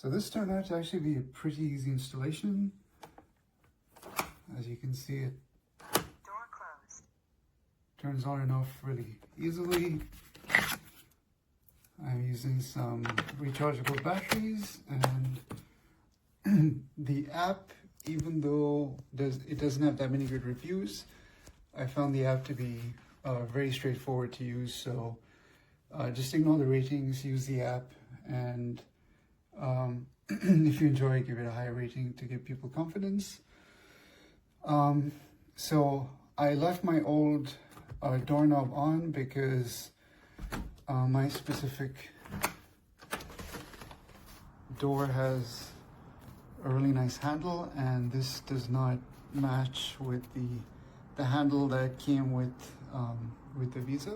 So this turned out to actually be a pretty easy installation. As you can see, it Door closed. turns on and off really easily. I'm using some rechargeable batteries, and the app, even though it doesn't have that many good reviews, I found the app to be very straightforward to use. So just ignore the ratings, use the app, and if you enjoy it, give it a higher rating to give people confidence. So I left my old doorknob on because my specific door has a really nice handle, and this does not match with the handle that came with the Veise.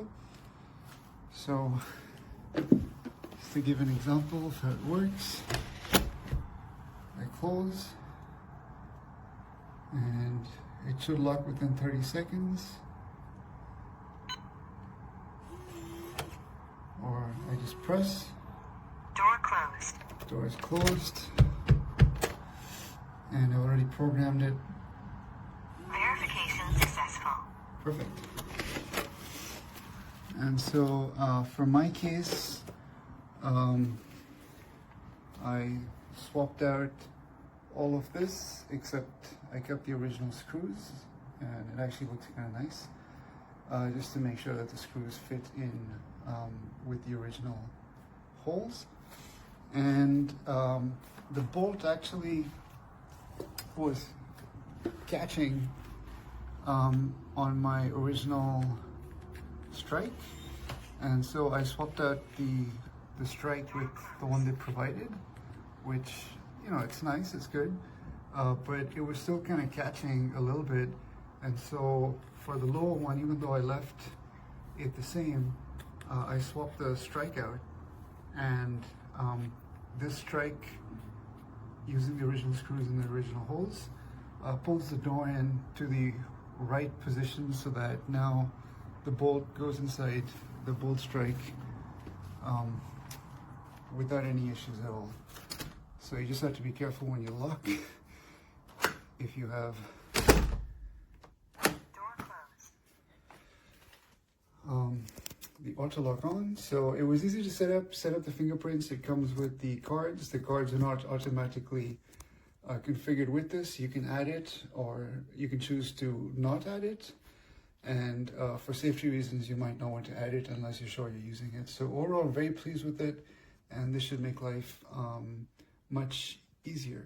So just to give an example of how it works, I close and it should lock within 30 seconds, or I just press, Door closed. door is closed, and I already programmed it. Verification successful. Perfect. And so for my case, I swapped out all of this, except I kept the original screws, and it actually looks kind of nice, just to make sure that the screws fit in with the original holes. And the bolt actually was catching on my original strike, and so I swapped out the strike with the one they provided, which, you know, it's nice, it's good, but it was still kind of catching a little bit. And so for the lower one, even though I left it the same, I swapped the strike out, and this strike, using the original screws in the original holes, pulls the door in to the right position so that now the bolt goes inside the bolt strike without any issues at all. So you just have to be careful when you lock if you have Door closed. the auto lock on. So it was easy to set up the fingerprints. It comes with the cards. The cards are not automatically configured with this. You can add it, or you can choose to not add it. And for safety reasons, you might not want to add it unless you're sure you're using it. So overall, I'm very pleased with it, and this should make life much easier.